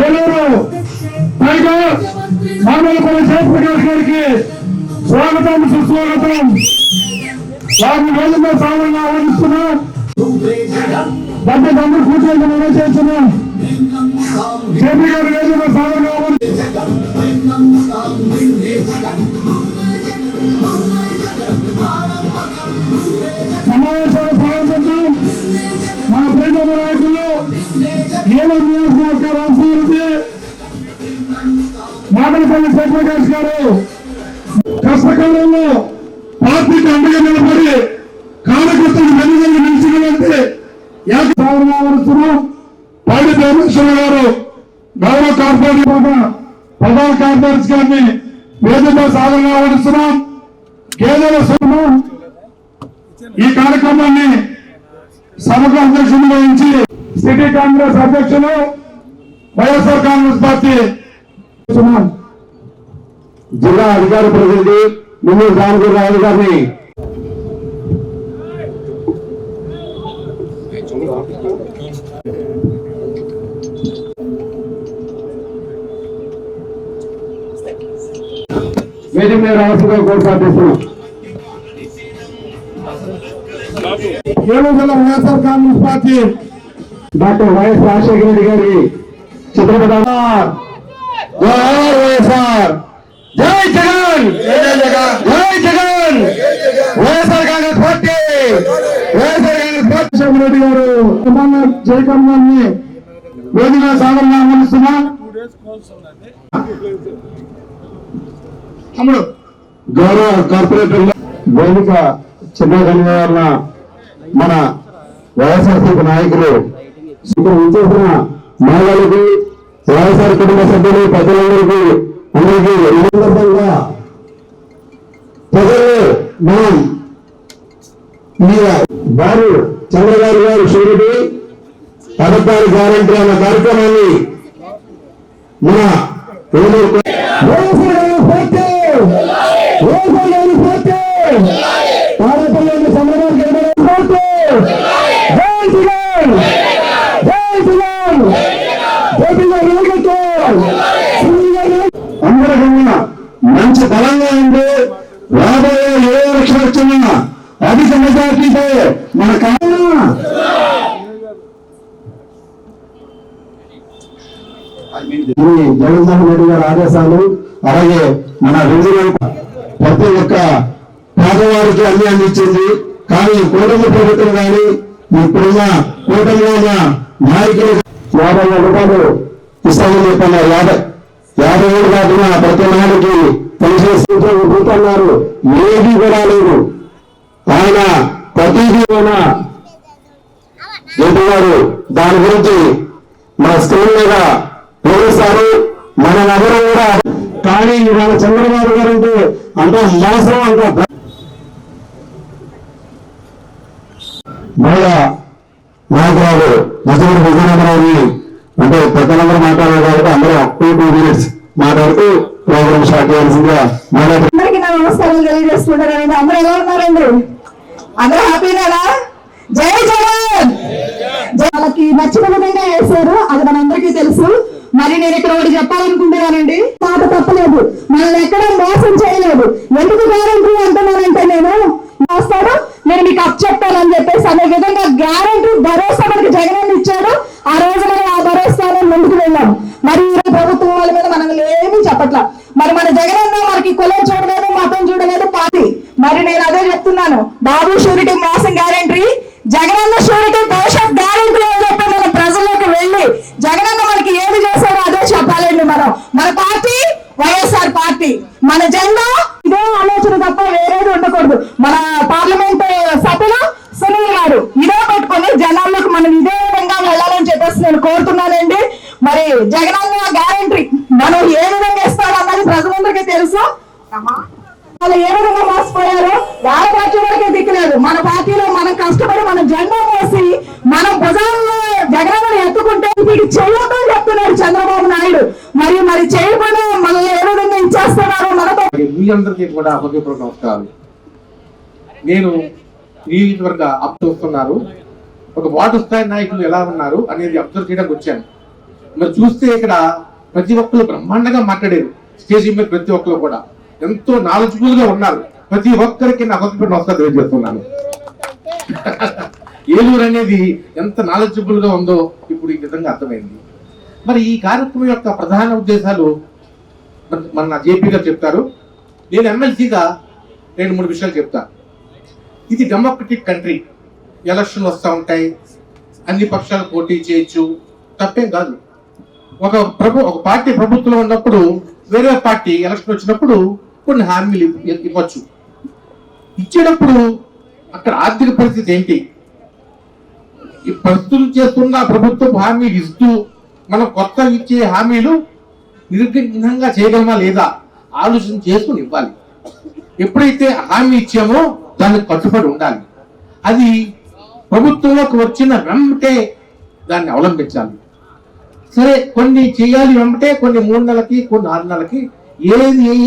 Eluru tiger మామూలుపల్లి Jayaprakash గారికి స్వాగతం సుస్వాగతం. 4 రోజుల్లో సాధారణంగా ఆహ్వానిస్తున్నాం. తమ్ముడు కూర్చొని మనం చేస్తున్నాం. జేపీ గారు వేదికగా సాధారణంగా సమావేశాలు ప్రారంభించాం. మా ప్రేమ నాయకులు ఏలూరు నియోజకవర్గ రాష్ట్రానికి మామూలుపల్లి జయప్రకాష్ గారు కష్టకాలంలో పార్టీకి అండగా నిలబడి కార్యకర్తలు వెనుగంగా నిలిచినట్టే పైడి దేవేశ్వర గారు గౌరవ కార్పొరేట్ ప్రధాన కార్పొరేట్స్ గారిని వేదిక సాధనగా ఆహ్వానిస్తున్నాం. గేదెల సోమం ఈ కార్యక్రమాన్ని సభకు అధ్యక్షులు వహించి సిటీ కాంగ్రెస్ అధ్యక్షులు వైఎస్ఆర్ కాంగ్రెస్ పార్టీ జిల్లా అధికార ప్రతినిధి ముందు రామగురు గారిని వేదిక మీద రావాల్సిందిగా కొనసాగిస్తున్నాం. ఏలూరు జిల్లా YSR Congress party doctor YS Rajasekhara Reddy గారి చిత్రపటం వైఎస్ఆర్ జై జగన్ జై జగన్ వైఎస్ఆర్ కాంగ్రెస్ పార్టీ వైఎస్ఆర్ కాంగ్రెస్ పార్టీ రెడ్డి గారు జయకర్మాన్ని వేదిక సాధనగా ఆహ్వానిస్తున్నాం. గౌరవ కార్పొరేటర్ వేదిక చిన్నగంగా వల్ల మన వైఎస్ఆర్సీపీ నాయకులు ఇచ్చేసిన మహిళలకి వైఎస్ఆర్ కుటుంబ సభ్యులు ప్రజలందరికీ అందరికీ సందర్భంగా ప్రజలు మనం వారు చంద్రబాబు గారు షూరిటీ పథకాలు గ్యారంటీ అన్న కార్యక్రమాన్ని మన అందరికన్నా మంచి బలంగా ఉండి రాబోయే 7 లక్షలు వచ్చిన అధిక మెజార్టీతో మన జగన్మోహన్ రెడ్డి గారి ఆదేశాలు అలాగే మన రీజనల్ ప్రతి ఒక్క పేదవారికి అన్ని అందించింది. కానీ కూటమి ప్రభుత్వం కానీ ఇప్పుడున్న కూటమిలో ఉన్న నాయకులు 50 రూపాయలు ఇస్తామని చెప్పన్నారు. 50 కాకుండా ప్రతి నాటికి పెన్షన్ ఏది కూడా లేదు. ఆయన ప్రతిదీ గారు దాని గురించి మన స్క్రీన్ మీద వివరిస్తారు. మన నగరం కూడా కానీ ఇవాళ చంద్రబాబు గారు అంటే అంత మోసం అంత మహిళా నాయకురాలు నజరుడు విజయనగరాన్ని అంటే పెద్దలందరూ మాట్లాడారు కాబట్టి అందరూ 2 minutes మాట్లాడుతూ ప్రోగ్రామ్ స్టార్ట్ చేయాల్సిందిగా అందరికీ నా నమస్కారం తెలియజేస్తున్నారండి. అందరూ ఎలా ఉన్నారండి? అందరూ హ్యాపీనా? జై జగన్. వాళ్ళకి నచ్చిన విధంగా వేశారు, అది మనందరికీ తెలుసు. మరి నేను ఇక్కడ ఒకటి చెప్పాలనుకుంటున్నానండి, మాట తప్పలేదు, మనల్ని ఎక్కడ మోసం చేయలేదు. ఎందుకు గ్యారంటీ అంటున్నానంటే నేను మీకు అప్ చెప్తానని చెప్పేసి అనే విధంగా గ్యారంటీ భరోసా మనకి జగన్ ఇచ్చాడు. ఆ రోజు మనం ఆ భరోసాలో ముందుకు వెళ్ళాం. మరి ప్రభుత్వం వాళ్ళ మీద మనం ఏమీ చెప్పట్లా. మరి మన జగన్ మనకి కులం చూడలేదు, మతం చూడలేదు, పార్టీ. మరి నేను అదే చెప్తున్నాను, బాబు షూరిటీ మోసం గ్యారంటీ, జగనన్న షూరిటీ భవిష్యత్ గ్యారంటీ అని చెప్పి మన ప్రజల్లోకి వెళ్ళి జగనన్న మనకి ఏది చేశారో అదే చెప్పాలండి. మన పార్టీ వైఎస్ఆర్ పార్టీ, మన జెండా ఇదే ఆలోచన తప్ప వేరేది ఉండకూడదు. మన పార్లమెంట్ సభ్యులు సునీల్ గారు ఇదే పెట్టుకుని జనాల్లోకి మనం ఇదే విధంగా వెళ్ళాలని చెప్పేసి నేను కోరుతున్నానండి. మరి జగనన్న గ్యారంటీ మనం ఏ విధంగా ఇస్తాడన్నది ప్రజలందరికీ తెలుసు. వాళ్ళు ఏ విధంగా మోసపోయారో వాళ్ళ పార్టీ వరకే దిక్కులేదు. మన పార్టీలో మనం కష్టపడి మన జెండా మోసి మన భుజాలను జగనన్నను ఎత్తుకుంటే ఇది చేయొద్దని చెప్తున్నాడు చంద్రబాబు నాయుడు. మరి చేయకుండా మనల్ని ఏ విధంగా ఇచ్చేస్తున్నారు మనతో. మీ అందరికీ కూడా హృదయపూర్వక నమస్కారాలు. నేను నియోజకవర్గ చూస్తున్నారు, ఒక వార్డు స్థాయి నాయకులు ఎలా ఉన్నారు అనేది అబ్జర్వ్ చేయడానికి వచ్చాను. మరి చూస్తే ఇక్కడ ప్రతి ఒక్కరు బ్రహ్మాండంగా మాట్లాడారు. స్టేజ్ మీద ప్రతి ఒక్కరు కూడా ఎంతో నాలెడ్జబుల్ గా ఉన్నారు. ప్రతి ఒక్కరికి నా హృదయపూర్వక నమస్కారం తెలియజేస్తున్నాను. ఏలూరు అనేది ఎంత నాలెడ్జబుల్ గా ఉందో ఇప్పుడు ఈ విధంగా అర్థమైంది. మరి ఈ కార్యక్రమం యొక్క ప్రధాన ఉద్దేశాలు మన జేపీ గారు చెప్తారు. నేను ఎమ్మెల్సీగా 2-3 విషయాలు చెప్తా. ఇది డెమోక్రటిక్ కంట్రీ, ఎలక్షన్ వస్తూ ఉంటాయి, అన్ని పక్షాలు పోటీ చేయొచ్చు, తప్పేం కాదు. ఒక పార్టీ ప్రభుత్వంలో ఉన్నప్పుడు వేరే పార్టీ ఎలక్షన్ వచ్చినప్పుడు కొన్ని హామీలు ఇవ్వచ్చు. ఇచ్చేటప్పుడు అక్కడ ఆర్థిక పరిస్థితి ఏంటి, ఈ ప్రస్తుతం చేస్తున్న ప్రభుత్వం హామీలు ఇస్తూ మనం కొత్త ఇచ్చే హామీలు నిర్విఘ్నంగా చేయగలమా లేదా ఆలోచన చేసుకుని ఇవ్వాలి. ఎప్పుడైతే హామీ ఇచ్చామో దానికి కట్టుబడి ఉండాలి. అది ప్రభుత్వంలోకి వచ్చిన వెంబటే దాన్ని అవలంబించాలి. సరే, కొన్ని చేయాలి వెంబటే, కొన్ని 3 నెలలకి, కొన్ని 6 నెలలకి,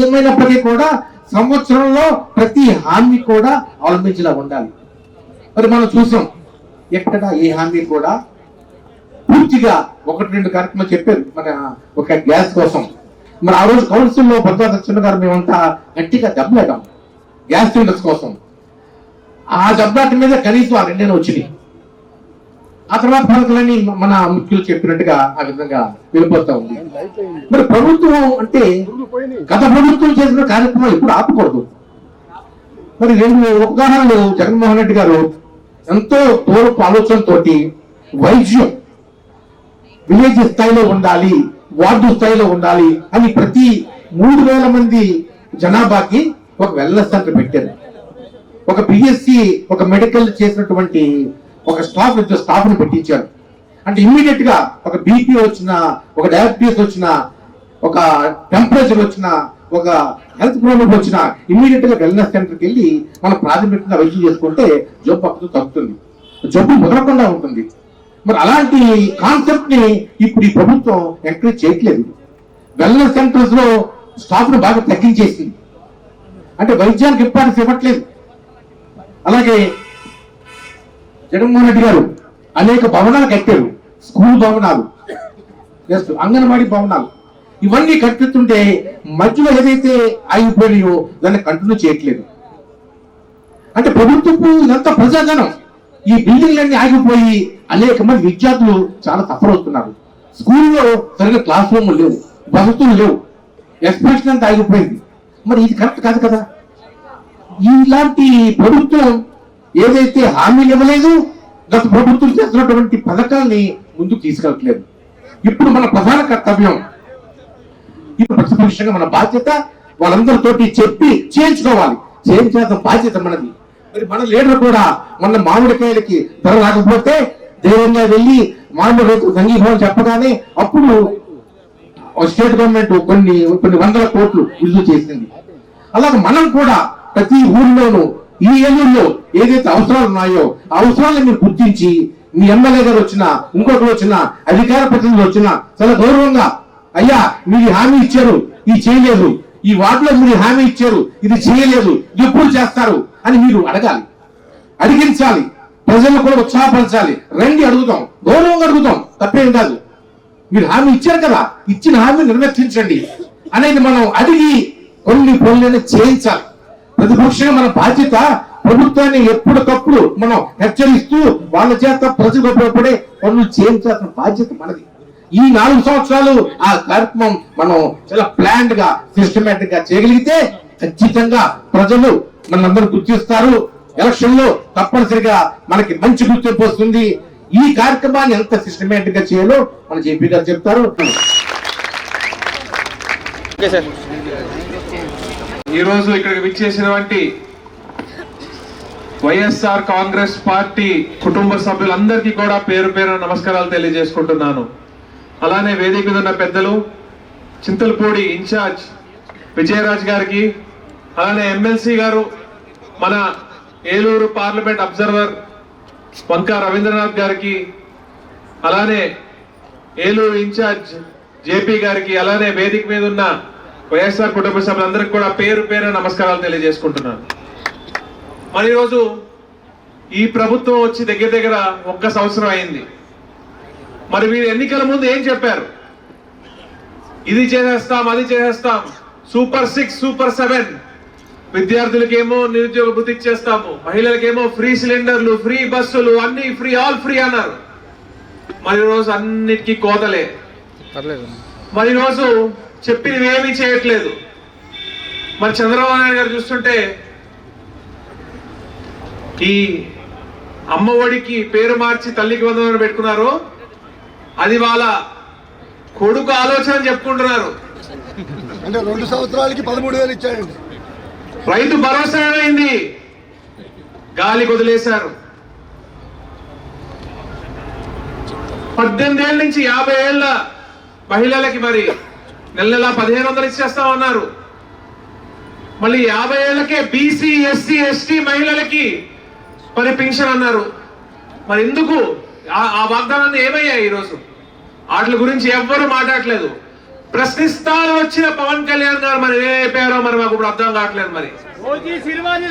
ఏమైనప్పటికీ కూడా సంవత్సరంలో ప్రతి హామీ కూడా అవలంబించేలా ఉండాలి. మరి మనం చూసాం, ఎక్కడ ఏ హామీ కూడా పూర్తిగా 1-2 కార్యక్రమాలు చెప్పారు. మన ఒక గ్యాస్ కోసం మరి ఆ రోజు కౌన్సిల్లో భద్రాచంద్ర గారు మేమంతా గట్టిగా దెబ్బలాడాం గ్యాస్ సిలిండర్స్ కోసం. ఆ దెబ్బలాట మీద కనీసం ఆ 2 వచ్చినాయి. ఆ తర్వాత పథకాలన్నీ మన ముఖ్యులు చెప్పినట్టుగా ఆ విధంగా వెళ్ళిపోతా ఉంది. మరి ప్రభుత్వం అంటే గత ప్రభుత్వం చేసిన కార్యక్రమాలు ఎప్పుడు ఆపకూడదు. మరి 2 ఉదాహరణలు జగన్మోహన్ రెడ్డి గారు ఎంతో పూర్వపు ఆలోచనతోటి వైద్యం విలేజ్ స్థాయిలో ఉండాలి, వార్డు స్థాయిలో ఉండాలి అని ప్రతి 3,000 మంది జనాభాకి ఒక వెల్నెస్ సెంటర్ పెట్టారు. ఒక బిఎస్సి, ఒక మెడికల్ చేసినటువంటి ఒక స్టాఫ్ ని పెట్టించారు. అంటే ఇమ్మీడియట్ గా ఒక బీపీ వచ్చిన, ఒక డయాబెటీస్ వచ్చిన, ఒక టెంపరేచర్ వచ్చిన, ఒక హెల్త్ ప్రాబ్లం వచ్చిన ఇమ్మీడియట్ గా వెల్నెస్ సెంటర్కి వెళ్ళి మనం ప్రాథమికంగా వైద్యం చేసుకుంటే జబ్బు పక్కన తగ్గుతుంది, జబ్బు ముదరకుండా ఉంటుంది. మరి అలాంటి కాన్సెప్ట్ ని ఇప్పుడు ఈ ప్రభుత్వం ఎంకరేజ్ చేయట్లేదు. వెల్నెస్ సెంటర్స్ లో స్టాఫ్ ను బాగా తగ్గించేసింది. అంటే వైద్యానికి ఇంపార్టెన్స్ ఇవ్వట్లేదు. అలాగే జగన్మోహన్ రెడ్డి గారు అనేక భవనాలు కట్టారు, స్కూల్ భవనాలు, అంగన్వాడీ భవనాలు, ఇవన్నీ కట్టుతుంటే మధ్యలో ఏదైతే ఆగిపోయినాయో దాన్ని కంటిన్యూ చేయట్లేదు. అంటే ప్రభుత్వపు ఇదంతా ప్రజాధనం. ఈ బిల్డింగ్లన్నీ ఆగిపోయి అనేక మంది విద్యార్థులు చాలా సఫర్ అవుతున్నారు. స్కూల్లో సరిగ్గా క్లాస్ రూములు లేవు, వసతులు లేవు, ఎక్స్ప్రెషన్ అంతా ఆగిపోయింది. మరి ఇది కరెక్ట్ కాదు కదా. ఇలాంటి ప్రభుత్వం ఏదైతే హామీలు ఇవ్వలేదు, గత ప్రభుత్వం చేస్తున్నటువంటి పథకాల్ని ముందుకు తీసుకెళ్ళట్లేదు. ఇప్పుడు మన ప్రధాన కర్తవ్యం, ఇప్పుడు ప్రతిపక్షంగా మన బాధ్యత వాళ్ళందరితోటి చెప్పి చేయించుకోవాలి. చేయించాల్సిన బాధ్యత మనది. మరి మన లీడర్ కూడా మొన్న మామిడికాయలకి ధర రాకపోతే ధైర్యంగా వెళ్ళి మామిడి రైతులు సంఘీభావం చెప్పగానే అప్పుడు స్టేట్ గవర్నమెంట్ కొన్ని 100 కోట్లు విడుదల చేసింది. అలాగే మనం కూడా ప్రతి ఊర్లోనూ ఈ ఏలూరులో ఏదైతే అవసరాలు ఉన్నాయో ఆ అవసరాలను మీరు గుర్తించి మీ ఎమ్మెల్యే గారు వచ్చినా, ఇంకొకరు వచ్చినా, అధికార ప్రతినిధులు వచ్చినా చాలా గౌరవంగా, అయ్యా మీరు హామీ ఇచ్చారు, ఇది చేయలేదు, ఈ వార్డులో మీరు హామీ ఇచ్చారు, ఇది చేయలేదు, ఇది ఎప్పుడు చేస్తారు అని మీరు అడగాలి, అడిగించాలి. ప్రజలను కూడా ఉత్సాహపరచాలి. రండి అడుగుతాం, గౌరవంగా అడుగుతాం, తప్పేం కాదు. మీరు హామీ ఇచ్చారు కదా, ఇచ్చిన హామీ నిర్వర్తించండి అనేది మనం అడిగి కొన్ని పనులను చేయించాలి. ప్రతిపక్షంగా మన బాధ్యత ప్రభుత్వాన్ని ఎప్పటికప్పుడు మనం హెచ్చరిస్తూ వాళ్ళ చేత ప్రజలకు ఉపయోగపడే పనులు చేయించాల్సిన బాధ్యత మనది. ఈ 4 సంవత్సరాలు ఆ కార్యక్రమం మనం చాలా ప్లాన్డ్ గా, సిస్టమేటిక్ గా చేయగలిగితే ఖచ్చితంగా ప్రజలు మనందరూ గుర్తిస్తారు. ఎలక్షన్ లో తప్పనిసరిగా మనకి మంచి గుర్తింపు వస్తుంది. ఈ కార్యక్రమాన్ని ఎంత సిస్టమేటిక్ గా చేయాలో మన జేపీ గారు చెప్తారు. ఈ రోజు ఇక్కడికి విచ్చేసినటువంటి వైఎస్ఆర్ కాంగ్రెస్ పార్టీ కుటుంబ సభ్యులందరికీ కూడా పేరు పేరు నమస్కారాలు తెలియజేసుకుంటున్నాను. అలానే వేదిక మీద ఉన్న పెద్దలు, చింతలపూడి ఇన్ఛార్జ్ విజయరాజ్ గారికి, అలానే ఎమ్మెల్సీ గారు, మన ఏలూరు పార్లమెంట్ అబ్జర్వర్ వంకా రవీంద్రనాథ్ గారికి, అలానే ఏలూరు ఇన్ఛార్జ్ జేపీ గారికి, అలానే వేదిక మీద ఉన్న వైఎస్ఆర్ కుటుంబ సభ్యులందరికీ కూడా పేరు పేరు నమస్కారాలు తెలియజేసుకుంటున్నాను. మరి ఈరోజు ఈ ప్రభుత్వం వచ్చి దగ్గర దగ్గర 1 సంవత్సరం అయింది. మరి వీరు ఎన్నికల ముందు ఏం చెప్పారు? ఇది చేసేస్తాం, అది చేసేస్తాం, సూపర్ 6, సూపర్ 7, విద్యార్థులకేమో నిరుద్యోగ భృతి ఇచ్చేస్తాము, మహిళలకేమో ఫ్రీ సిలిండర్లు, ఫ్రీ బస్సులు, అన్ని ఫ్రీ, ఆల్ ఫ్రీ అన్నారు. మరి రోజు అన్నిటికీ కోతలే. మరి రోజు చెప్పినవి ఏమీ చేయట్లేదు. మరి చంద్రబాబు నాయుడు గారు చూస్తుంటే ఈ అమ్మఒడికి పేరు మార్చి తల్లికి వందనం పెట్టుకున్నారు. అది వాళ్ళ కొడుకు ఆలోచన చెప్పుకుంటున్నారు. అంటే 2 సంవత్సరాలకి 13,000 ఇచ్చాడండి. రైతు భరోసా ఏమైంది? గాలి వదిలేశారు. 18 ఏళ్ళ నుంచి 50 ఏళ్ళ మహిళలకి మరి నెల 1,500 ఇచ్చేస్తామన్నారు. మళ్ళీ 50 ఏళ్ళకే బీసీ, ఎస్సీ, ఎస్టీ మహిళలకి మరి పెన్షన్ అన్నారు. మరి ఎందుకు ఆ వాగ్దానాన్ని ఏమయ్యాయి? ఈరోజు వాటి గురించి ఎవ్వరూ మాట్లాడట్లేదు. ప్రశ్నిస్తాను వచ్చిన పవన్ కళ్యాణ్ గారు మరి ఏమైపోయారో మరి మాకు ఇప్పుడు అర్థం కావట్లేదు. మరి సినిమాలు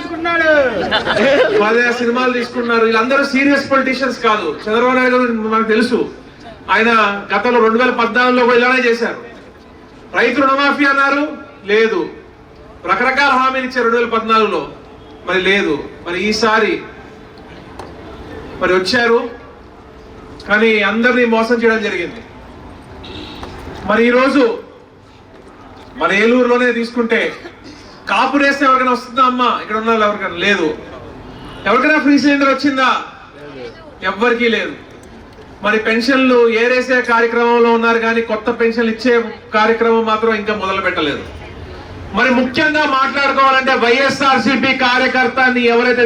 తీసుకున్నారు. వీళ్ళందరూ సీరియస్ పొలిటీషియన్స్ కాదు. చంద్రబాబు నాయుడు గారు మనకు తెలుసు, ఆయన గతంలో 2014లో ఇలానే చేశారు. రైతు రుణమాఫీ అన్నారు, లేదు. రకరకాల హామీలు ఇచ్చారు 2014లో, మరి లేదు. మరి ఈసారి మరి వచ్చారు, కానీ అందరినీ మోసం చేయడం జరిగింది. మరి ఈరోజు మన ఏలూరులోనే తీసుకుంటే కాపు రేస్తే ఎవరికైనా వస్తుందా అమ్మా? ఇక్కడ ఉన్న ఎవరికైనా లేదు. ఎవరికైనా ఫ్రీ సిలిండర్ వచ్చిందా? ఎవ్వరికీ లేదు. మరి పెన్షన్లు ఏరేసే కార్యక్రమంలో ఉన్నారు, కానీ కొత్త పెన్షన్లు ఇచ్చే కార్యక్రమం మాత్రం ఇంకా మొదలు పెట్టలేదు. మరి ముఖ్యంగా మాట్లాడుకోవాలంటే వైఎస్ఆర్సీపీ కార్యకర్తని ఎవరైతే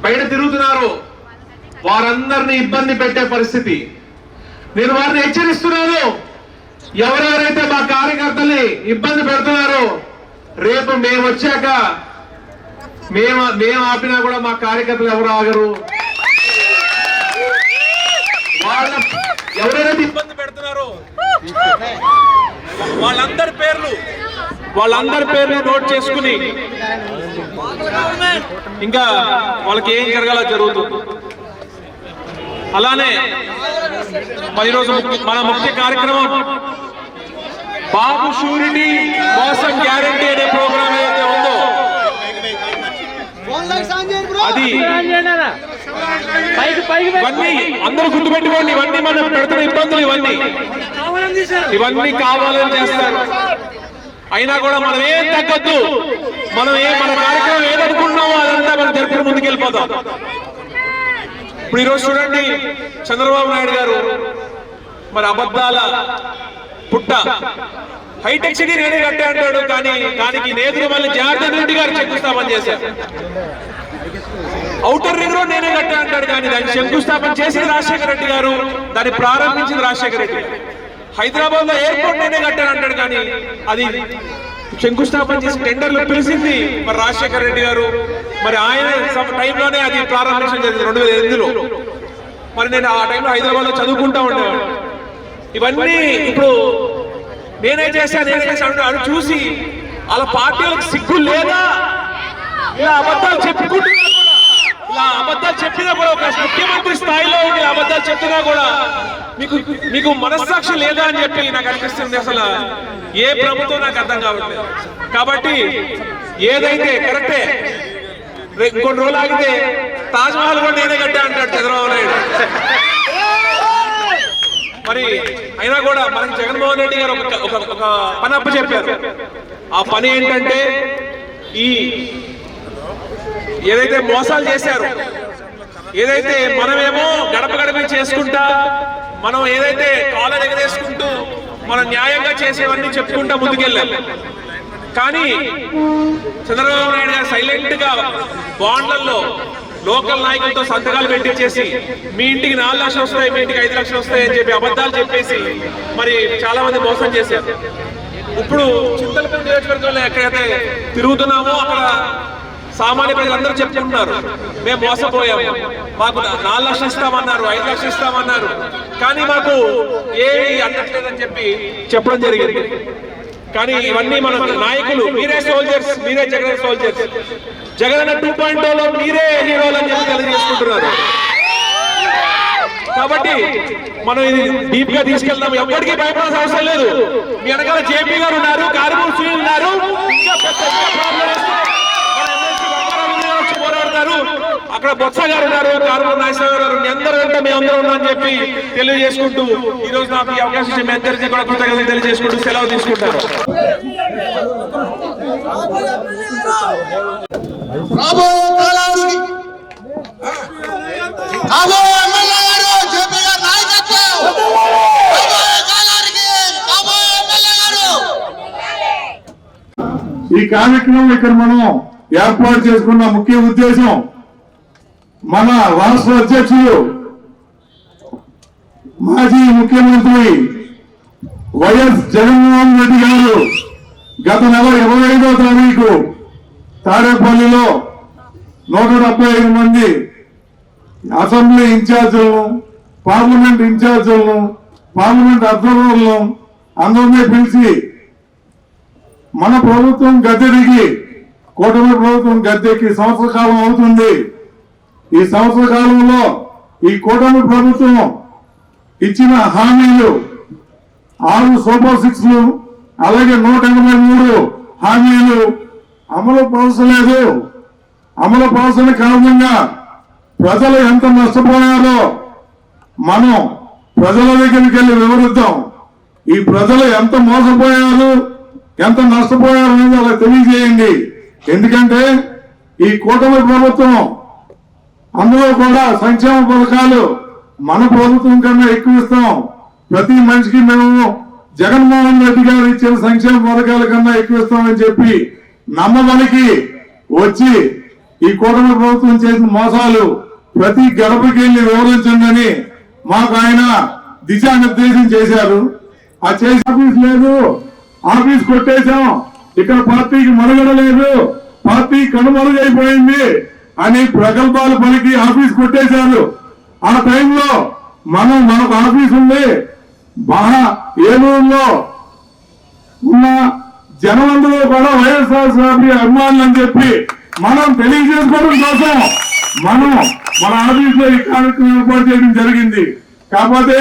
బయట తిరుగుతున్నారో వారందరినీ ఇబ్బంది పెట్టే పరిస్థితి. నేను వారిని హెచ్చరిస్తున్నాను, ఎవరెవరైతే మా కార్యకర్తల్ని ఇబ్బంది పెడుతున్నారో రేపు మేము వచ్చాక మేము ఆపినా కూడా మా కార్యకర్తలు ఎవరు ఆగరు. వాళ్ళ ఎవరైతే ఇబ్బంది పెడుతున్నారో వాళ్ళందరి పేర్లు నోట్ చేసుకుని ఇంకా వాళ్ళకి ఏం జరగాలో జరుగుతుంది. అలానే మరి ఈరోజు మన ముఖ్య కార్యక్రమం బాబు షూరిటీ మోసం గ్యారంటీ అనే ప్రోగ్రామ్ ఏదైతే ఉందో అది ఇవన్నీ అందరూ గుర్తుపెట్టుకోండి. ఇవన్నీ మనం పెడుతున్న ఇబ్బందులు ఇవన్నీ కావాలని చేస్తారు. అయినా కూడా మనం ఏం తగ్గద్దు. మన కార్యక్రమం ఏదనుకుంటున్నామో అదంతా మనం జరుపుకుని ముందుకెళ్ళిపోతాం. ఇప్పుడు ఈరోజు చూడండి, చంద్రబాబు నాయుడు గారు మరి అబద్ధాల పుట్ట హైటెక్ సిటీ నేనే కట్టే అంటాడు, కానీ దానికి నేతలు మళ్ళీ జనార్దన్ రెడ్డి గారు శంకుస్థాపన చేశారు. ఔటర్ రింగ్ రోడ్ నేనే కట్టే అంటాడు, కానీ దాన్ని శంకుస్థాపన చేసింది రాజశేఖర రెడ్డి గారు, దాన్ని ప్రారంభించింది రాజశేఖర రెడ్డి. హైదరాబాద్ లో ఎయిర్పోర్ట్ నేనే కట్టాను అంటాడు, కానీ అది శంకుస్థాపన చేసి టెండర్లు పిలిచింది మరి రాజశేఖర రెడ్డి గారు. మరి ఆయన టైంలోనే అది ప్రారంభించడం జరిగింది 2008లో. మరి నేను ఆ టైంలో హైదరాబాద్ లో చదువుకుంటా ఉండేవాడు. ఇవన్నీ ఇప్పుడు నేనే చేశాను అని చూసి వాళ్ళ పార్టీలకు సిగ్గు లేదా? ఇలా అబద్ధాలు చెప్పుకుంటున్నా కూడా, ఇలా అబద్ధాలు చెప్పినా కూడా, ఒక ముఖ్యమంత్రి స్థాయిలో ఉండి అబద్ధాలు చెప్తున్నా కూడా మీకు మనస్సాక్షి లేదా అని చెప్పి నాకు అనిపిస్తుంది. అసలు ఏ ప్రభుత్వం నాకు అర్థం కావట్లేదు. కాబట్టి ఏదైతే కరెక్టే, ఇంకొన్ని రోజులు ఆగితే తాజ్ మహల్ కూడా నేనే కట్టా అంటాడు చంద్రబాబు నాయుడు. మరి అయినా కూడా మనకి జగన్మోహన్ రెడ్డి గారు ఒక పని అప్పు చెప్పారు. ఆ పని ఏంటంటే ఈ ఏదైతే మోసాలు చేశారు, ఏదైతే మనమేమో గడప గడప చేసుకుంటా, మనం ఏదైతే కాలర్ ఎగరేసుకుంటూ మనం న్యాయంగా చేసేవన్నీ చెప్పుకుంటా ముందుకెళ్ళాం. కానీ చంద్రబాబు నాయుడు గారు సైలెంట్ గా బాండ్లలో లోకల్ నాయకులతో సంతకాలు పెట్టించేసి మీ ఇంటికి 4 లక్షలు వస్తాయి, మీ ఇంటికి 5 లక్షలు వస్తాయి అని చెప్పి అబద్ధాలు చెప్పేసి మరి చాలా మంది మోసం చేశారు. ఇప్పుడు చింతలపల్లి నియోజకవర్గంలో ఎక్కడైతే తిరుగుతున్నామో అక్కడ సామాన్య ప్రజలందరూ చెప్పుకుంటున్నారు, మేము మోసపోయాము, మాకు 4 లక్షలు ఇస్తామన్నారు, 5 లక్షలు ఇస్తామన్నారు, కానీ మాకు ఏమి అందట్లేదని చెప్పి చెప్పడం జరిగింది. కానీ ఇవన్నీ మన నాయకులు, మీరే సోల్జర్స్, మీరే జగన్ సోల్జర్స్. జగన్ 2.0 మీరే హీరోలు అని చెప్పి తెలియజేసుకుంటున్నారు. కాబట్టి మనం ఇది డీప్ గా తీసుకెళ్దాం. ఎప్పటికీ భయపడాల్సిన అవసరం లేదు. మీ వెనకాల జేపీ గారు ఉన్నారు, కారుమూరి సునీల్ ఉన్నారు, ఇంకా పెద్ద ప్రాబ్లం వస్తే మన ఎమ్మెల్సీ బంగారాజు గారు వచ్చి పోరాడతారు. అక్కడ బొత్స గారు ఉన్నారు, కారుమూరి నాగేశ్వరరావు గారు, మీ అందరూ అంటే మేమందరం ఉన్నామని చెప్పి తెలియజేసుకుంటూ ఈ రోజు నాకు ఈ అవకాశం ఇచ్చి మీ అందరికీ కూడా కృతజ్ఞతలు తెలియజేసుకుంటూ సెలవు తీసుకుంటారు. ఈ కార్యక్రమం ఇక్కడ మనం ఏర్పాటు చేసుకున్న ముఖ్య ఉద్దేశం, మన రాష్ట్ర అధ్యక్షులు మాజీ ముఖ్యమంత్రి వైఎస్ జగన్మోహన్ రెడ్డి గారు గత నెల 25వ తారీఖు తాడేపల్లిలో 175 మంది అసెంబ్లీ ఇన్ఛార్జీలను, పార్లమెంట్ ఇన్ఛార్జీలను, పార్లమెంట్ అబ్జర్వర్లను అందరినీ పిలిచి మన ప్రభుత్వం గద్దెదిగి, కూటమి ప్రభుత్వం గద్దెకి సంవత్సర కాలం అవుతుంది. ఈ సంవత్సర కాలంలో ఈ కూటమి ప్రభుత్వం ఇచ్చిన హామీలు 6 సూపర్ 6లు, అలాగే 183 హామీలు అమలు పరచలేదు. అమలు పరచని కారణంగా ప్రజలు ఎంత నష్టపోయారో మనం ప్రజల దగ్గరికి వెళ్ళి వివరిద్దాం. ఈ ప్రజలు ఎంత మోసపోయారు, ఎంత నష్టపోయారు అనేది అలా తెలియజేయండి. ఎందుకంటే ఈ కూటమి ప్రభుత్వం అందులో కూడా సంక్షేమ పథకాలు మన ప్రభుత్వం కన్నా ఎక్కువ ఇస్తాం. ప్రతి మనిషికి మేము జగన్మోహన్ రెడ్డి గారు ఇచ్చిన సంక్షేమ పథకాల కన్నా ఎక్కువ ఇస్తామని చెప్పి నమ్మబలికి వచ్చి ఈ కూటమి ప్రభుత్వం చేసిన మోసాలు ప్రతి గడపకి వెళ్ళి వివరించండి మాకు ఆయన దిశానిర్దేశం చేశారు. ఆ చేసి ఆఫీస్ లేదు, ఆఫీస్ కొట్టేశాం, ఇక్కడ పార్టీకి మనుగడ లేదు, పార్టీ కనుమరుగైపోయింది అని ప్రగల్భాలు పలికి ఆఫీస్ కొట్టేశారు. ఆ టైంలో మనకు ఆఫీస్ ఉంది, ఏలూరులో ఉన్న జనమందరూ కూడా వైఎస్ఆర్ అభిమానులు అని చెప్పి మనం తెలియజేసుకోవడం కోసం మన ఆఫీస్ లో ఈ కార్యక్రమం ఏర్పాటు చేయడం జరిగింది. కాకపోతే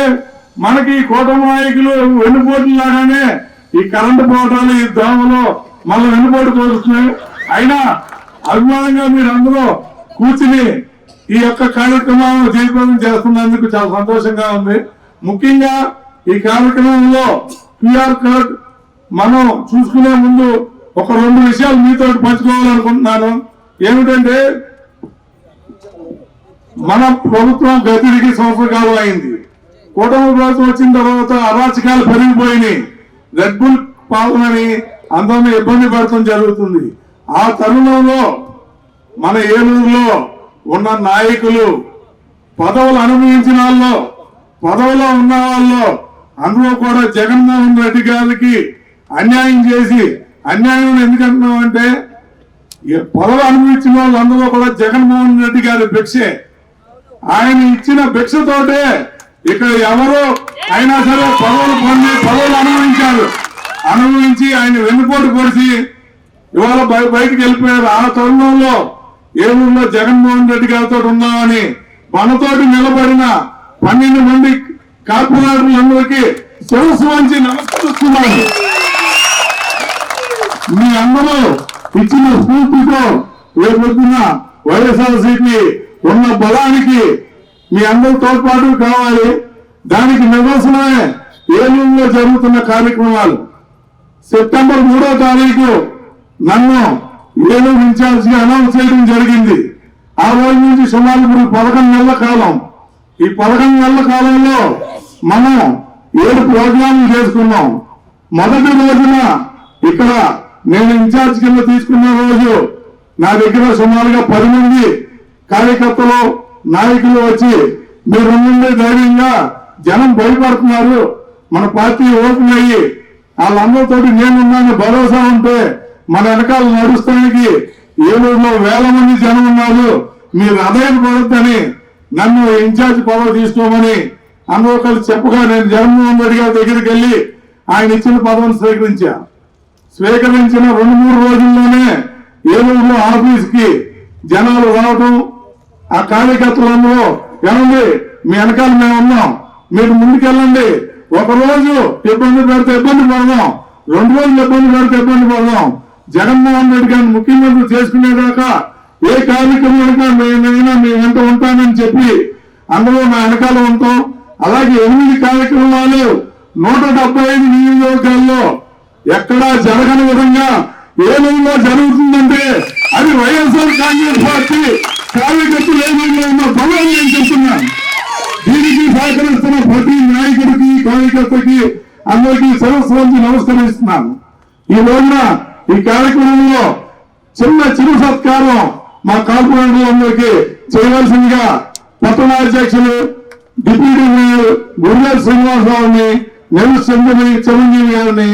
మనకి కూటమి నాయకులు వెన్నుపోట్లు లాగానే ఈ కరెంటు పోవటాలు, ఈ దోమలు మళ్ళీ వెన్నుపోటు కోరుతున్నాయి. అయినా అభిమానంగా మీరు అందరూ కూర్చుని ఈ యొక్క కార్యక్రమాలను జయప్రదం చేస్తున్నందుకు చాలా సంతోషంగా ఉంది. ముఖ్యంగా ఈ కార్యక్రమంలో క్యూఆర్ కోడ్ మనం చూసుకునే ముందు ఒక 2 విషయాలు మీతో పంచుకోవాలనుకుంటున్నాను. ఏమిటంటే మన ప్రభుత్వం గతికి సంవత్సర కాలం అయింది. కూటమి ప్రభుత్వం వచ్చిన తర్వాత అరాచకాలు పెరిగిపోయినాయి. రెడ్ బుల్ పాలనని అందరినీ ఇబ్బంది పెడతాం జరుగుతుంది. ఆ తరుణంలో మన ఏలూరులో ఉన్న నాయకులు, పదవులు అనుభవించిన వాళ్ళు, పదవిలో ఉన్న వాళ్ళు అందరూ కూడా జగన్మోహన్ రెడ్డి గారికి అన్యాయం చేసి, అన్యాయం ఎందుకంటున్నామంటే పదవులు అనుభవించిన వాళ్ళు అందరూ కూడా జగన్మోహన్ రెడ్డి గారి భిక్షే. ఆయన ఇచ్చిన భిక్షతోటే ఇక్కడ ఎవరో అయినా సరే పదవులు అనుభవించి ఆయన వెన్నుపోటు పొడిచి ఇవాళ బయటకు వెళ్ళిపోయారు. ఆ తరుణంలో ఏలూరులో జగన్మోహన్ రెడ్డి గారితో ఉన్నామని మనతోటి నిలబడిన 12 మంది కార్పొరేటర్లందరికీ శిరస్సు వంచి నమస్కరిస్తున్నాను. మీ అందరూ ఇచ్చిన స్ఫూర్తితో రేపొద్దున వైఎస్ఆర్సీపీ ఉన్న బలానికి మీ అందరి తోడ్పాటు కావాలి. దానికి నిదర్శనమే ఏలూరులో జరుగుతున్న కార్యక్రమాలు. సెప్టెంబర్ 3వ తారీఖు నన్ను ఏలూరు ఇన్ఛార్జ్ గా అనౌన్స్ చేయడం జరిగింది. ఆ రోజు నుంచి సుమారు 11 నెలల కాలం. ఈ 11 నెలల కాలంలో మనం 7 ప్రోగ్రాంలు చేసుకున్నాం. మొదటి రోజున ఇక్కడ నేను ఇన్ఛార్జ్ కింద తీసుకున్న రోజు నా దగ్గర సుమారుగా 10 మంది కార్యకర్తలు, నాయకులు వచ్చి మీరు ఉండే ధైర్యంగా, జనం భయపడుతున్నారు, మన పార్టీ ఓపెన్ అయ్యి వాళ్ళందరితో నేనున్నాను భరోసా ఉంటే మన వెనకాల నడుస్తానికి ఏలూరులో వేల మంది జనం ఉన్నారు, మీరు అధైర్యపడొద్దని నన్ను ఇన్ఛార్జ్ పదవి తీసుకోమని అందరూ కలిసి చెప్పగా నేను జగన్మోహన్ రెడ్డి గారి దగ్గరికి వెళ్ళి ఆయన ఇచ్చిన పదవిని స్వీకరించా. స్వీకరించిన 2-3 రోజుల్లోనే ఏలూరులో ఆఫీస్ కి జనాలు రావటం, ఆ కార్యకర్తలందరూ ఏమండి మీ వెనకాల మేము ఉన్నాం, మీరు ముందుకెళ్ళండి, ఒక రోజు ఇబ్బంది పెడితే ఇబ్బంది పడదాం, 2 రోజులు ఇబ్బంది పెడితే ఇబ్బంది పడదాం, జగన్మోహన్ రెడ్డి గారిని ముఖ్యమంత్రి చేసుకునేదాకా ఏ కార్యక్రమానికైనా మేమైనా మీ వెంట ఉంటానని చెప్పి అందులో నా వెనకాల ఉంటాం. అలాగే 8 కార్యక్రమాలు 175 నియోజకవర్గాల్లో ఎక్కడా జరగని విధంగా ఏలూరులో జరుగుతుందంటే అది వైఎస్ఆర్ కాంగ్రెస్ పార్టీ కార్యకర్తలు ఏలూరులో ఉన్న బలాన్ని నేను చెప్తున్నాను. దీనికి సహకరిస్తున్న ప్రతి నాయకుడికి కార్యకర్తకి అందరికీ శిరస్సు వంచి నమస్కరిస్తున్నాను. ఈ రోజున ఈ కార్యక్రమంలో చిరు సత్కారం మా కార్పొరేటర్లందరికీ చేయవలసిందిగా పట్టణాధ్యక్షులు డిప్యూటీ మేయర్ గురుగారు శ్రీనివాసరావుని, నెల్లూరు చిరంజీవి గారిని,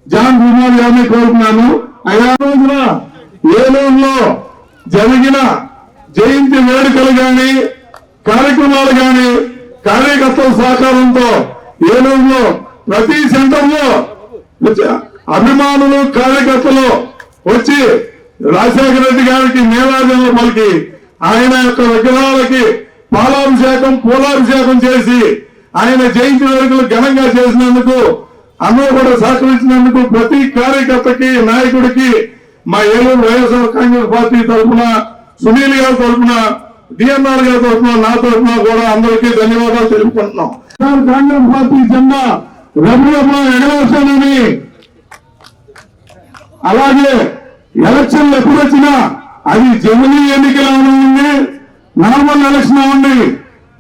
జాన్ కుమార్ గారిని కోరుతున్నాను. అయ్యా రోజున ఏలూరులో జరిగిన జయంతి వేడుకలు గాని కార్యక్రమాలు గాని కార్యకర్తల సహకారంతో ఏలూరులో ప్రతి సెంటర్లో అభిమానులు కార్యకర్తలు వచ్చి రాజశేఖర రెడ్డి గారికి నీరాజనలు పలికి ఆయన యొక్క విగ్రహాలకి పూలాభిషేకం చేసి ఆయన జయంతి వేడుకలు ఘనంగా చేసినందుకు అందరూ కూడా సహకరించినందుకు ప్రతి కార్యకర్తకి నాయకుడికి మా ఏలూరు వైఎస్ఆర్ కాంగ్రెస్ పార్టీ తరఫున, సునీల్ గారి తరఫున, డిఎన్ఆర్ గారి తరఫున, నా తరఫున కూడా అందరికీ ధన్యవాదాలు తెలుపుకుంటున్నాం. కాంగ్రెస్ పార్టీ జెండా రెబులెబులో ఎగరేస్తానని, అలాగే ఎలక్షన్లు ఎప్పుడు వచ్చినా అది జమిలీ ఎన్నికలు అవనివ్వండి, నార్మల్ ఎలక్షన్ అవ్వండి,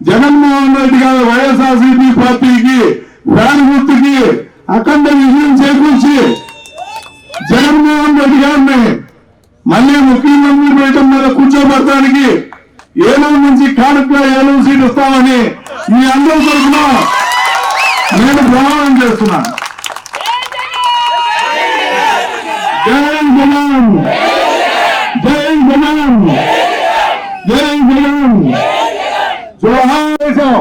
జగన్మోహన్ రెడ్డి గారి వైఎస్ఆర్సీపీ పార్టీకి ఫ్యాన్ గుర్తుకి అఖండ విజయం చేకూర్చి జగన్మోహన్ రెడ్డి గారిని మళ్ళీ ముఖ్యమంత్రి పీఠం మీద కూర్చోబెట్టడానికి ఏలూరు నుంచి కానుకగా ఏలూరు సీట్ ఇస్తామని మీ అందరూ తరఫున నేను ప్రమాణం చేస్తున్నాను. జై జగన్, జై జగన్, జై జగన్, జోహార్ వేశాం.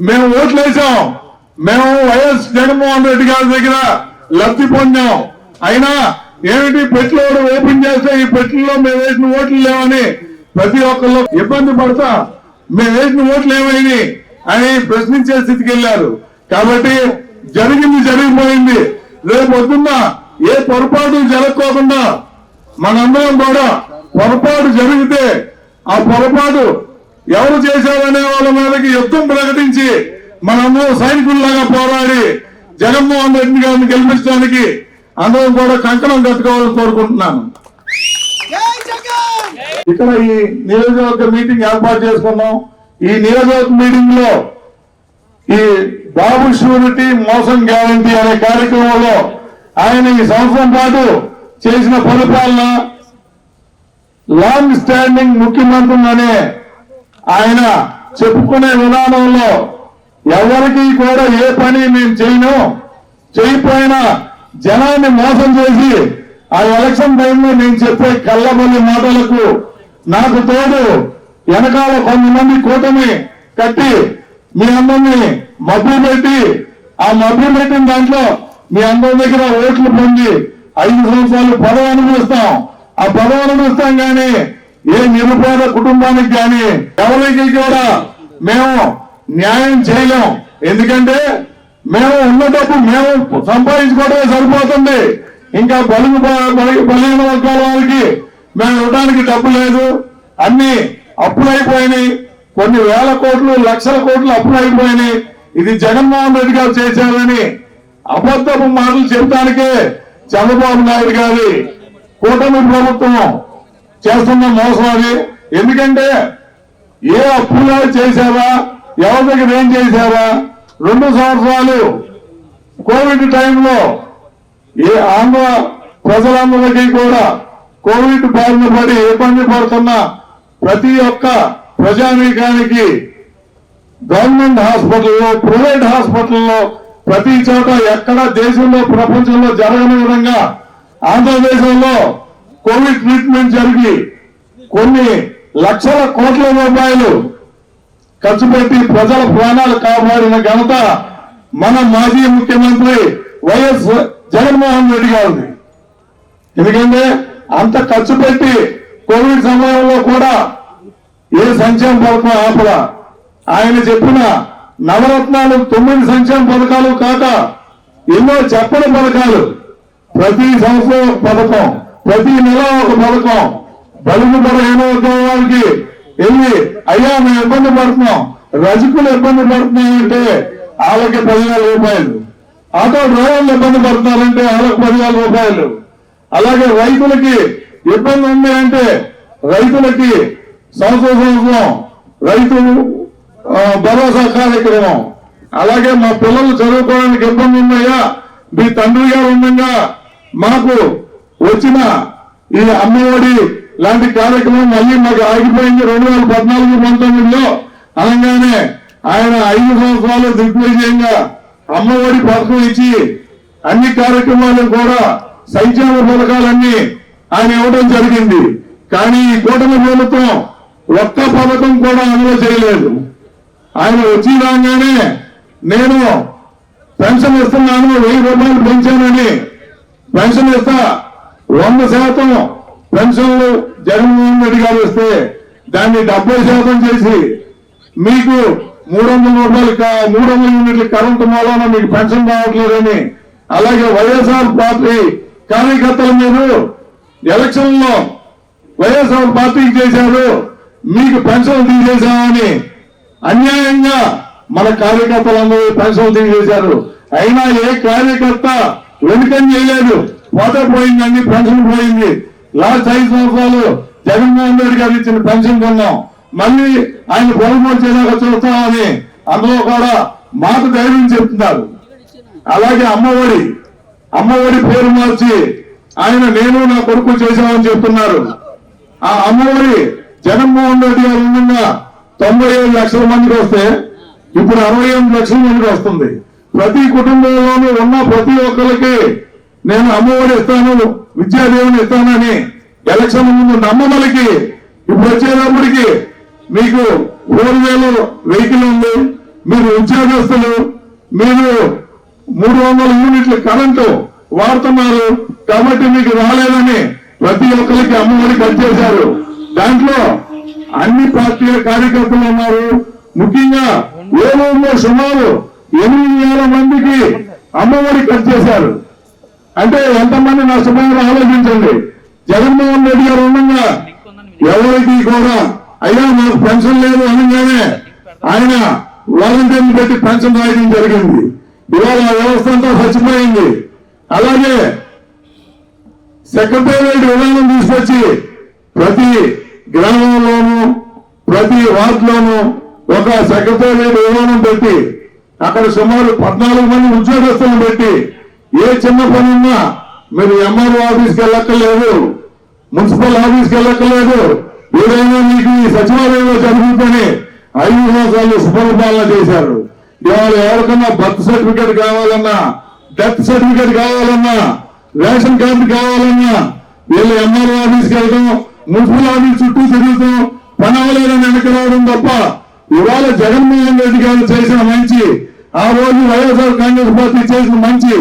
మేము ఓట్లు వేసాం, మేము వైఎస్ జగన్మోహన్ రెడ్డి గారి దగ్గర లబ్ధి పొందాం. అయినా ఏమిటి పెట్రోల్ ఓపెన్ చేస్తే ఈ పెట్రోల్లో మేము వేసిన ఓట్లు లేవని ప్రతి ఒక్కళ్ళు ఇబ్బంది పడతా మేము వేసిన ఓట్లు ఏమైంది అని ప్రశ్నించే స్థితికి వెళ్ళారు. కాబట్టి జరిగింది జరిగిపోయింది. రేపు పొద్దున్న ఏ పొరపాటు జరగకోకుండా మనందరం కూడా పొరపాటు జరిగితే ఆ పొరపాటు ఎవరు చేశారనే వాళ్ళ మీదకి యుద్ధం ప్రకటించి మనందరం సైనికుల్లాగా పోరాడి జగన్మోహన్ రెడ్డి గారిని గెలిపించడానికి అందరం కూడా కంకణం కట్టుకోవాలని కోరుకుంటున్నాను. ఇక్కడ ఈ నియోజకవర్గ మీటింగ్ ఏర్పాటు చేసుకున్నాం. ఈ నియోజకవర్గ మీటింగ్ లో ఈ బాబు షూరిటీ మోసం గ్యారంటీ అనే కార్యక్రమంలో ఆయన ఈ సంవత్సరం పాటు చేసిన పరిపాలన, లాంగ్ స్టాండింగ్ ముఖ్యమంత్రి అనే ఆయన చెప్పుకునే విధానంలో ఎవరికి కూడా ఏ పని మేము చేయకపోయినా జనాన్ని మోసం చేసి ఆ ఎలక్షన్ టైంలో నేను చెప్పే కళ్ళబల్లి మాటలకు నాకు తోడు వెనకాల కొంతమంది కూటమి కట్టి మీ అందరినీ మభ్య పెట్టి ఆ మభ్య పెట్టిన దాంట్లో మీ అందరి దగ్గర ఓట్లు పొంది 5 సంవత్సరాలు పదవి అనుభవిస్తాం. ఆ పదవి అనుభవిస్తాం కానీ ఏ నిరుపేద కుటుంబానికి కానీ ఎవరికి కూడా మేము న్యాయం చేయలేం. ఎందుకంటే మేము ఉన్న డబ్బు మేము సంపాదించుకోవడమే సరిపోతుంది. ఇంకా బలహీన వర్గాల వాళ్ళకి మేము ఇవ్వడానికి డబ్బు లేదు. అన్ని అప్పులైపోయినాయి. కొన్ని వేల కోట్లు, లక్షల కోట్లు అప్పులైపోయినాయి. ఇది జగన్మోహన్ రెడ్డి గారు చేశారని అబద్ధపు మాటలు చెప్పడానికే చంద్రబాబు నాయుడు గారి కూటమి ప్రభుత్వం చేస్తున్న మోసం అది. ఎందుకంటే ఏ అప్పులు చేశారా, ఎవరి దగ్గర ఏం చేశారా? 2 సంవత్సరాలు కోవిడ్ టైంలో ఏ ఆంధ్ర ప్రజలందరికీ కూడా కోవిడ్ బారిన పడి ఇబ్బంది పడుతున్న ప్రతి ఒక్క ప్రజానీకానికి గవర్నమెంట్ హాస్పిటల్లో, ప్రైవేట్ హాస్పిటల్లో ప్రతి చోట ఎక్కడ దేశంలో ప్రపంచంలో జరగని విధంగా ఆంధ్రదేశంలో కోవిడ్ ట్రీట్మెంట్ జరిగి కొన్ని లక్షల కోట్ల రూపాయలు ఖర్చు పెట్టి ప్రజల ప్రాణాలు కాపాడిన ఘనత మన మాజీ ముఖ్యమంత్రి వైఎస్ జగన్మోహన్ రెడ్డి గారిది. ఎందుకంటే అంత ఖర్చు పెట్టి కోవిడ్ సమయంలో కూడా ఏ సంక్షేమ పథకం ఆపలా. ఆయన చెప్పిన నవరత్నాలు 9 సంక్షేమ పథకాలు కాక ఎన్నో చెప్పని పథకాలు, ప్రతి సంవత్సరం ఒక పథకం, ప్రతి నెల ఒక పథకం. బలుగు బలహీన వారికి వెళ్ళి అయ్యా మేము ఇబ్బంది పడుతున్నాం, రజకులు ఇబ్బంది పడుతున్నామంటే వాళ్ళకి 10,000 రూపాయలు, ఆటో డ్రైవర్లు ఇబ్బంది పడుతున్నారంటే వాళ్ళకి 10,000 రూపాయలు. అలాగే రైతులకి ఇబ్బంది ఉంది అంటే రైతులకి సంవత్సరం రైతు భరోసా కార్యక్రమం. అలాగే మా పిల్లలు చదువుకోవడానికి ఇబ్బంది ఉన్నాయా, మీ తండ్రి గారు ఉండగా మాకు వచ్చిన ఈ అమ్మఒడి లాంటి కార్యక్రమం మళ్ళీ మాకు ఆగిపోయింది 2014-19లో. అనగానే ఆయన 5 సంవత్సరాలు దిగ్విజయంగా అమ్మఒడి పథకం ఇచ్చి అన్ని కార్యక్రమాలు కూడా సంక్షేమ పథకాలన్నీ ఆయన ఇవ్వడం జరిగింది. కానీ ఈ కూటమి ప్రభుత్వం ఒక్క పథకం కూడా అమలు చేయలేదు. ఆయన వచ్చి రాగానే నేను పెన్షన్ ఇస్తున్నాను, 1000 రూపాయలు పెంచానని పెన్షన్ ఇస్తా 100% పెన్షన్లు జగన్మోహన్ రెడ్డి గారు ఇస్తే దాన్ని 70% చేసి మీకు 300 రూపాయలు 300 యూనిట్ల కరెంటు మూలాన మీకు పెన్షన్ రావట్లేదని, అలాగే వైఎస్ఆర్ పార్టీ కార్యకర్తల మీద ఎలక్షన్ లో వైఎస్ఆర్ పార్టీకి చేశారు, మీకు పెన్షన్ తీసేశామని అన్యాయంగా మన కార్యకర్తలందరూ పెన్షన్ తీసేశారు. అయినా ఏ కార్యకర్త వెనుకని చేయలేదు, పోతే పోయిందండి, పెన్షన్ పోయింది. లాస్ట్ 5 సంవత్సరాలు జగన్మోహన్ రెడ్డి గారు ఇచ్చిన పెన్షన్ కొన్నాం, మళ్ళీ ఆయన పొరపాటు చేయలేక చూస్తామని అందులో కూడా మాకు ధైర్యం చెప్తున్నారు. అలాగే అమ్మఒడి పేరు మార్చి ఆయన నేను నా కొడుకు చేశామని చెప్తున్నారు. ఆ అమ్మఒడి జగన్మోహన్ రెడ్డి గారు ఉండగా 97 లక్షల మందికి వస్తే ఇప్పుడు 68 లక్షల మందికి వస్తుంది. ప్రతి కుటుంబంలోనూ ఉన్న ప్రతి ఒక్కరికి నేను అమ్మఒడి ఇస్తాను, విద్యాదీవెన ఇస్తానని ఎలక్షన్ ముందు నమ్మమలికి ఇప్పుడు వచ్చేటప్పటికి మీకు 4,000 వెహికల్ ఉంది, మీరు ఉద్యోగస్తులు, మీరు 300 యూనిట్ల కరెంటు వాడుతున్నారు కాబట్టి మీకు రాలేదని ప్రతి ఒక్కరికి అమ్మఒడి కట్ చేశారు. దాంట్లో అన్ని పార్టీల కార్యకర్తలు ఉన్నారు. ముఖ్యంగా ఏలూరులో సుమారు 8,000 మందికి అమ్మఒడి కట్ చేశారు. అంటే ఎంతమంది నష్టపోయారో ఆలోచించండి. జగన్మోహన్ రెడ్డి గారు ఉండగా ఎవరికి కూడా అయ్యా మాకు పెన్షన్ లేదు అనగానే ఆయన వాలంటీర్లు పెట్టి పెన్షన్ రాయడం జరిగింది. ఇవాళ ఆ వ్యవస్థ అంతా చచ్చిపోయింది. అలాగే సెక్రటేరియట్ విధానం తీసుకొచ్చి ప్రతి గ్రామంలోనూ ప్రతి వార్డులోనూ ఒక సెక్రటేరియట్ విధానం పెట్టి అక్కడ సుమారు 14 మంది ఉద్యోగస్తులను పెట్టి ఏ చిన్న పని ఉన్నా మీరు ఎంఆర్ఓ ఆఫీస్కి వెళ్ళక్కర్లేదు, మున్సిపల్ ఆఫీస్కి వెళ్ళక్కర్లేదు, ఏదైనా మీకు ఈ సచివాలయంలో జరుగుతుందని 5 సంవత్సరాలు సుపరిపాలన చేశారు. ఇవాళ ఎవరికన్నా బర్త్ సర్టిఫికేట్ కావాలన్నా, డెత్ సర్టిఫికేట్ కావాలన్నా, రేషన్ కార్డు కావాలన్నా వీళ్ళు ఎంఆర్ఓ ఆఫీస్కి వెళ్ళడం, మున్సిపల్ ఆఫీస్ చుట్టూ తిరుగుతాం, పని అవ్వలేదని వెనక రావడం తప్ప ఇవాళ జగన్మోహన్ రెడ్డి గారు చేసిన మంచి, ఆ రోజు వైఎస్ఆర్ కాంగ్రెస్ పార్టీ చేసిన మంచి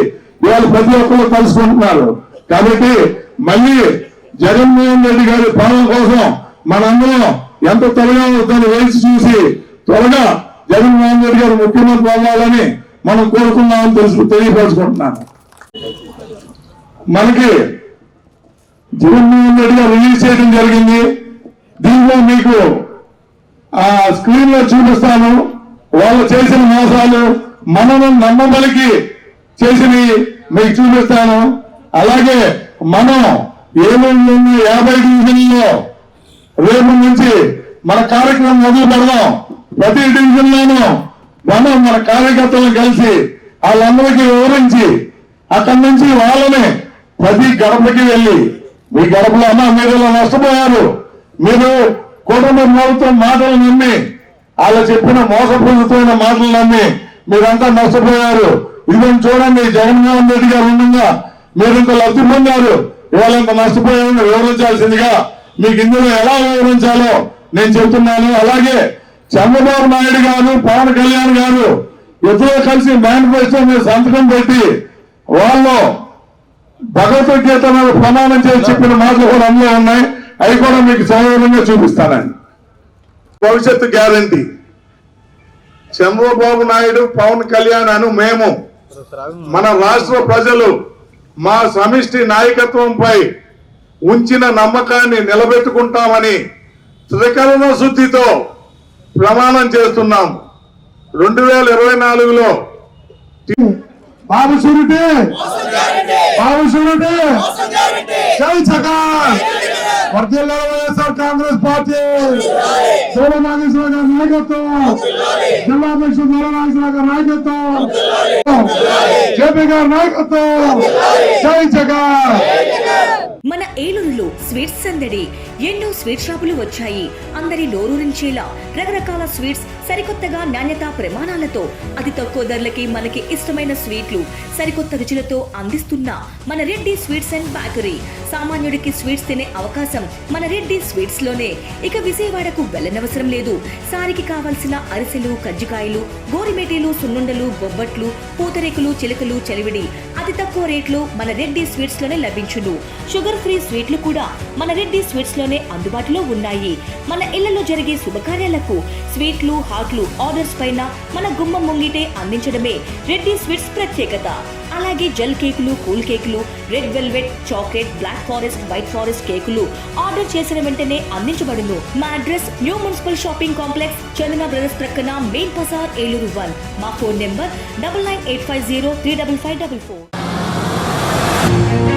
ఇవాళ ప్రతి ఒక్కరు కలుసుకుంటున్నారు. కాబట్టి మళ్ళీ జగన్మోహన్ రెడ్డి గారి పాలన కోసం మనందరం ఎంత త్వరగా దాన్ని వేసి చూసి త్వరగా జగన్మోహన్ రెడ్డి గారు ముఖ్యమంత్రి అవ్వాలని మనం కోరుకున్నామని తెలియపరుచుకుంటున్నాను. మనకి జగన్మోహన్ రెడ్డి గారు రిలీజ్ చేయడం జరిగింది. దీంట్లో మీకు ఆ స్క్రీన్ లో చూపిస్తాను. వాళ్ళు చేసిన మోసాలు మనము నమ్మబలికి చేసినవి మీకు చూపిస్తాను. అలాగే మనం ఏలూరులో 50 డివిజన్లో రేపు నుంచి మన కార్యక్రమం మొదలు పెడదాం. ప్రతి డివిజన్లోనూ మనం మన కార్యకర్తలను కలిసి వాళ్ళందరికీ వివరించి అక్కడి నుంచి వాళ్ళని ప్రతి గడపకి వెళ్ళి మీ గడపలో అన్నా మీరు ఇలా నష్టపోయారు, మీరు కుటుంబ ప్రభుత్వం మాటలు నమ్మి వాళ్ళు చెప్పిన మోసపూరితమైన మాటలు నమ్మి మీరంతా నష్టపోయారు, ఇదని చూడండి జగన్మోహన్ రెడ్డి గారు ఉండగా మీరు ఇంత లబ్ధి పొందారు, ఇవాళ ఇంత నష్టపోయారని వివరించాల్సిందిగా మీకు ఇందులో ఎలా వివరించాలో నేను చెబుతున్నాను. అలాగే చంద్రబాబు నాయుడు గారు, పవన్ కళ్యాణ్ గారు ఇద్దరు కలిసి మేనిఫెస్టో మీద సంతకం పెట్టి వాళ్ళు భగవద్గీత మీద ప్రమాణం చేసి చెప్పిన మాటలు కూడా అందులో ఉన్నాయి. అవి కూడా మీకు సౌకర్యంగా చూపిస్తానండి. భవిష్యత్తు గ్యారంటీ చంద్రబాబు నాయుడు, పవన్ కళ్యాణ్ అను మేము మన రాష్ట్ర ప్రజలు మా సమిష్టి నాయకత్వంపై ఉంచిన నమ్మకాన్ని నిలబెట్టుకుంటామని త్రికరణ శుద్ధితో ప్రమాణం చేస్తున్నాం. 2024లో బాబు షూరిటీ, బాబు షూరిటీ, జై జగన్, వర్ధిల్లాలి వైఎస్ఆర్ కాంగ్రెస్ పార్టీ, సోమ నాగేశ్వర గారి నాయకత్వం, జిల్లా అధ్యక్షుడు సోమ నాగేశ్వర గారి నాయకత్వం, జేపీ గారి నాయకత్వం, జై జగన్. మన ఏలూరులో స్వీట్స్ సందడి. ఎన్నో స్వీట్ షాపులు వచ్చాయి. అందరి నోరూరించేలా రకరకాల స్వీట్స్ సరికొత్తగా నాణ్యత ప్రమాణాలతో అతి తక్కువ ధరలకి మనకి ఇష్టమైన స్వీట్లు సరికొత్త రుచులతో అందిస్తున్న మన రెడ్డి స్వీట్స్ అండ్ బేకరీ. సామాన్యుడికి స్వీట్స్ తినే అవకాశం మన రెడ్డి స్వీట్స్ లోనే. ఇక విజయవాడకు వెళ్ళనవసరం లేదు. సారికి కావాల్సిన అరిసెలు, కజ్జికాయలు, గోరిమేటీలు, సున్నుండలు, బొబ్బట్లు, పూతరేకులు, చిలకలు, చలివిడి అతి తక్కువ రేట్లు మన రెడ్డి స్వీట్స్ లోనే లభించును. షుగర్ ఫ్రీ స్వీట్లు కూడా మన రెడ్డి స్వీట్స్ లోనే అందుబాటులో ఉన్నాయి. మన ఇళ్లలో జరిగే శుభకార్యాలకు స్వీట్లు, హాట్లు ఆర్డర్స్ పైన మన గుమ్మం ముంగిటే అందించడమే రెడ్డి స్వీట్స్ ప్రత్యేకత. అలాగే జెల్ కేకులు, కూల్ కేకులు, red velvet, chocolate, black forest, white forest కేకులు ఆర్డర్ చేసిన వెంటనే అందించబడును. మా address new municipal shopping complex, Chandana brothers ప్రక్కన, మెయిన్ బజార్, ఏలూరు 1. మా ఫోన్ నెంబర్ 9985035554.